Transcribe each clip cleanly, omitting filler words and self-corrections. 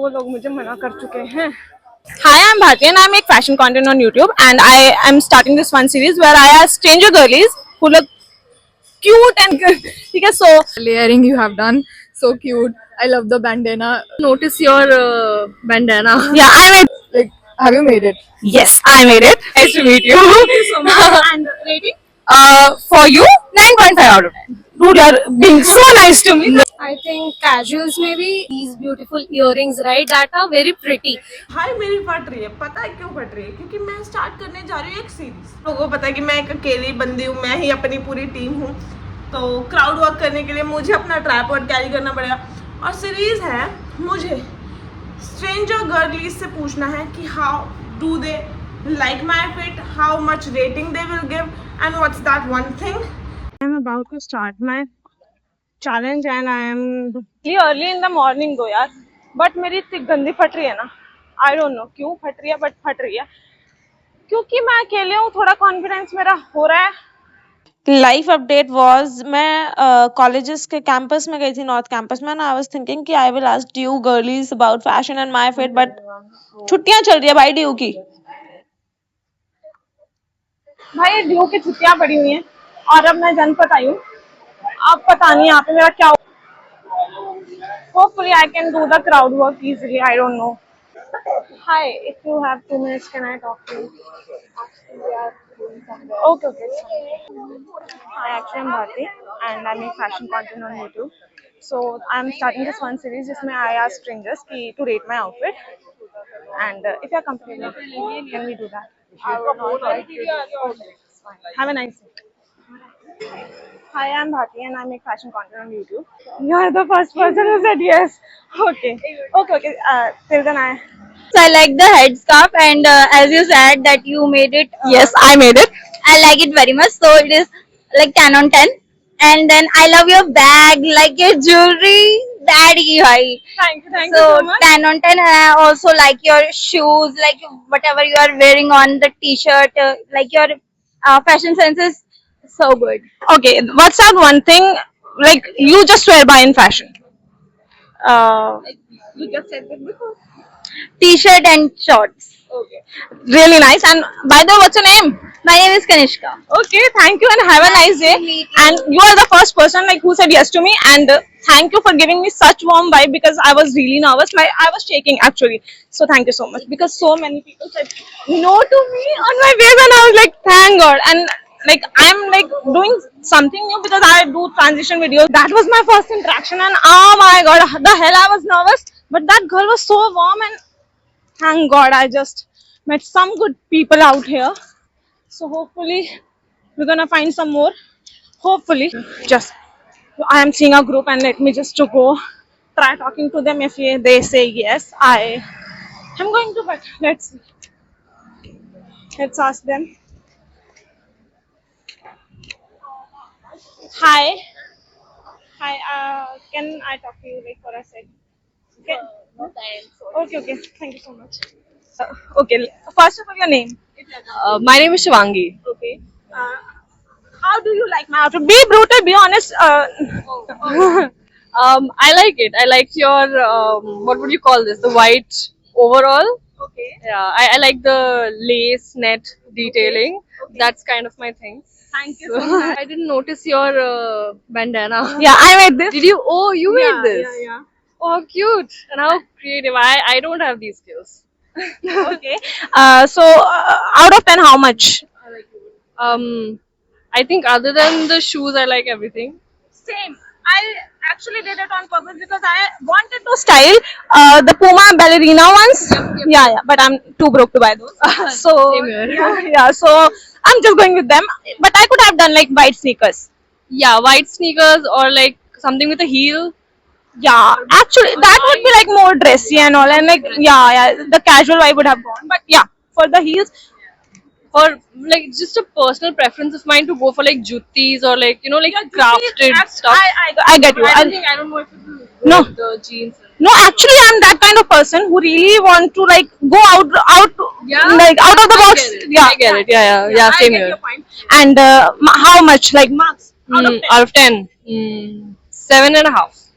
वो लोग मुझे मना कर चुके हैं. Hi, I'm Bharti and I make fashion content on YouTube, and I am starting this one series where I ask stranger girlies who look cute and okay, so layering you have done, so cute. I love the bandana. Notice your bandana. yeah, I made. Like, have you made it? Yes, I made it. Nice to meet you. Thank you so much. And rating? For you, 9.5 out of 10. Dude, you're being so nice to me. I think casuals maybe these beautiful earrings, right? That are very pretty. हाय मेरी फट रही है. पता है क्यों फट रही है? क्योंकि मैं स्टार्ट करने जा रही हूँ एक सीरीज. लोगों को पता है कि मैं एक अकेली बंदी हूँ, मैं ही अपनी पूरी टीम हूँ, तो क्राउड वर्क करने के लिए मुझे अपना ट्राइपॉड कैरी करना पड़ेगा. और सीरीज है, मुझे स्ट्रेंजर गर्लीज से पूछना है कि how do they like my fit, how much rating they will give, and what's that one thing. I'm about to start my challenge and I am early in the morning though यार, but मेरी इतनी गंदी फट रही है ना. I don't know क्यों फट रही है, but फट रही है क्योंकि मैं अकेले हूँ. थोड़ा कॉन्फिडेंस मेरा हो रहा है. लाइफ अपडेट वाज मैं कॉलेजेस के कैंपस में गई थी, नॉर्थ कैंपस में, ना आई वाज थिंकिंग कि I will ask the girlies about fashion and my fit, but छुट्टियां चल रही है भाई ड्यू की. भाई ड्यू की छुट्टियां पड़ी हुई हैं और अब मैं जनपद आई हूँ. अब पता नहीं यहाँ पे मेरा क्या. Hopefully I can do the crowd work easily. I don't know. Hi, if you have 2 minutes, can I talk to you? Okay, okay. Hi, actually I'm Bharti and I make fashion content on YouTube. So I'm starting this one series जिसमें I ask strangers to rate my outfit. And if you're comfortable, can we do that? Okay, have a nice day. Hi, I'm Bharti and I make fashion content on YouTube. You're the first person who said yes. Okay. Till then So I like the headscarf, and as you said that you made it. yes, I made it. I like it very much. So it is like 10 on 10. And then I love your bag, like your jewelry. Daddy, bhai. Thank you So so much. 10 on 10. And I also like your shoes, like whatever you are wearing on the t-shirt, like your fashion sense is so good. Okay, what's that one thing like you just swear by in fashion? You just said that before. T-shirt and shorts. Really nice. And by the way, what's your name? My name is Kanishka. Okay, thank you and have a nice day. meet you. And you are the first person like who said yes to me, and thank you for giving me such warm vibe because I was really nervous. Like I was shaking actually. So thank you so much because so many people said no to me on my face and I was like thank God. And like I'm like doing something new because I do transition videos. That was my first interaction and oh my God, the hell I was nervous. But that girl was so warm and thank God I just met some good people out here. So hopefully we're gonna find some more. Hopefully, just I am seeing a group and let me just to go try talking to them. If they say yes, I am going to. But let's see. Let's ask them. Hi. Hi. Can I talk to you like for a sec? Okay. Okay. Thank you so much. Okay. First of all, your name. My name is Shivangi. Okay. How do you like my outfit? Be brutal, be honest. I like it. I like your what would you call this? The white overall. Okay. Yeah, I like the lace net detailing. That's kind of my thing. Thank you so much. I didn't notice your bandana. Yeah, I made this. Did you? Oh, you made this. Yeah. Oh, cute. And how creative. I don't have these skills. Okay. So, out of 10, how much? I think other than the shoes, I like everything. Same. I actually did it on purpose because I wanted to style the Puma ballerina ones. Yeah. But I'm too broke to buy those. So, Same here. yeah. So, I'm just going with them. But I could have done like white sneakers. Yeah, white sneakers or like something with a heel. Yeah, actually, that would be like more dressy and all, and like yeah, the casual vibe would have gone. But yeah, for the heels, Or like just a personal preference of mine to go for like juttis or like like crafted stuff. I get you. I don't know if it will go No. with the jeans. No, actually, I'm that kind of person who really want to like go out, Yeah, like out of the I box. get it. Yeah, I get it. Yeah. I Same get here. your point. And how much like marks out of 10? Out of 10, 7.5.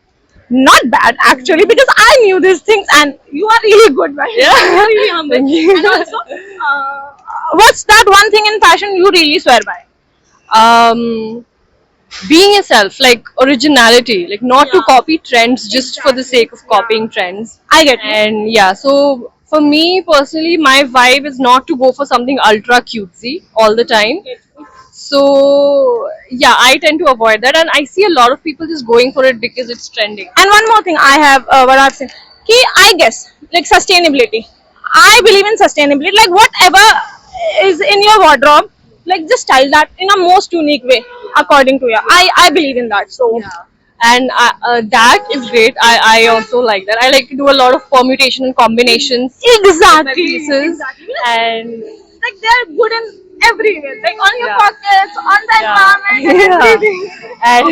not bad actually, because I knew these things, and you are really good, man. Yeah. You're really humble. Thank you. And also, what's that one thing in fashion you really swear by? Being yourself, like originality, like not to copy trends just for the sake of copying trends. I get you. And yeah, so for me personally, my vibe is not to go for something ultra cutesy all the time. So yeah, I tend to avoid that, and I see a lot of people just going for it because it's trending. And one more thing I have, what I've seen, I guess, like sustainability. I believe in sustainability. Like whatever is in your wardrobe, like just style that in a most unique way, according to you. I believe in that. So And that is great. I also like that. I like to do a lot of permutation and combinations exactly, pieces, and like they're good in everywhere, like on your Yeah. pockets, on the environment, and Yeah. everything. and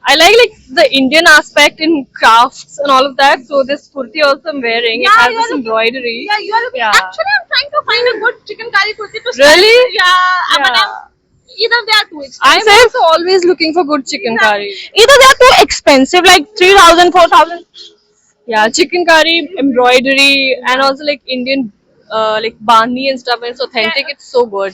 I like the Indian aspect in crafts and all of that. So this kurti also I'm wearing. Yeah, it has you're this looking- embroidery. Yeah, you are looking. Yeah. Actually, I'm trying to find a good chicken curry kurti to style. Really? Yeah, but Yeah. either they are too expensive. I'm also always looking for good chicken curry. Either they are too expensive, like 3,000, 4,000. Yeah, chicken curry, embroidery, and also like Indian, like bandi and stuff. And it's authentic. Yeah. It's so good.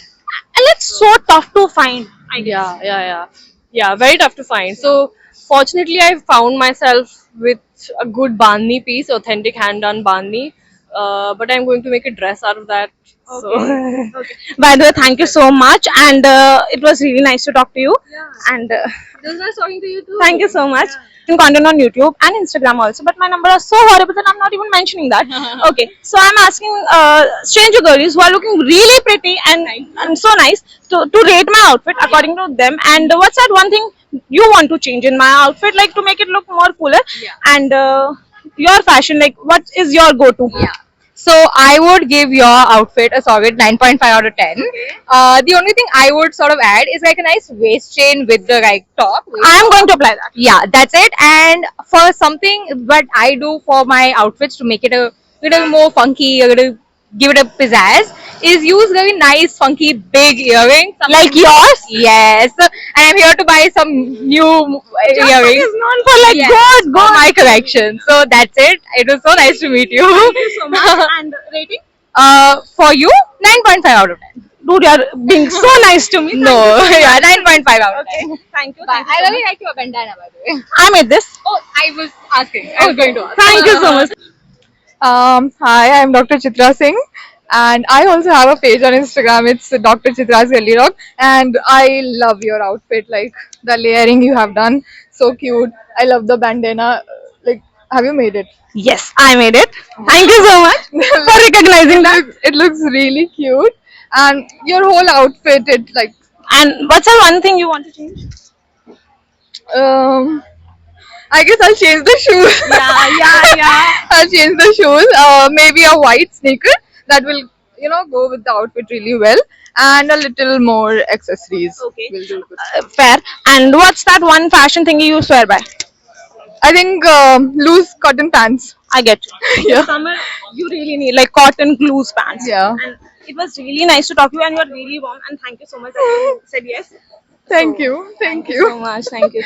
And it's so tough to find. Yeah, very tough to find. So fortunately, I found myself with a good bandi piece, authentic hand done bandi. But I'm going to make a dress out of that. So By the way, thank you so much, and it was really nice to talk to you. And it was nice talking to you too. thank you so much. You can content on YouTube and Instagram also, but my number is so horrible that I'm not even mentioning that. Okay, so I'm asking stranger girls who are looking really pretty and so nice to rate my outfit according to them. And what's that one thing you want to change in my outfit, like to make it look more cooler? And your fashion, like what is your go-to? So I would give your outfit a solid 9.5 out of 10. The only thing I would sort of add is like a nice waist chain with the right top. I am going to apply that. Yeah, that's it. And for something what I do for my outfits to make it a little more funky, a little give it a pizzazz, is use very nice, funky, big earrings. Like yours? Yes. And I'm here to buy some new earrings. is known for like Yes, good, for my collection. So that's it. It was so nice to meet you. Thank you so much. And rating? For you, 9.5 out of 10. Dude, you are being so nice to me. No, yeah, 9.5 out of 10. Thank you. But I really like your bandana, by the way. I made this. Oh, I was asking. I was going to ask. Thank you so much. Hi, I'm Dr. Chitra Singh, and I also have a page on Instagram. It's Dr. Chitra's Girly Rock, and I love your outfit, like the layering you have done, so cute. I love the bandana. Like, have you made it? Yes, I made it. Thank you so much for recognizing that. It looks really cute, and your whole outfit, it like And what's the one thing you want to change? I guess I'll change the shoes. Yeah. I'll change the shoes. Maybe a white sneaker that will, go with the outfit really well, and a little more accessories. Okay. Will do good. Fair. And what's that one fashion thing you swear by? I think loose cotton pants. I get you. Yeah. Summer, you really need like cotton loose pants. Yeah. And it was really nice to talk to you, and you're really warm. And thank you so much that you said yes. Thank you. Thank you. So much. Thank you.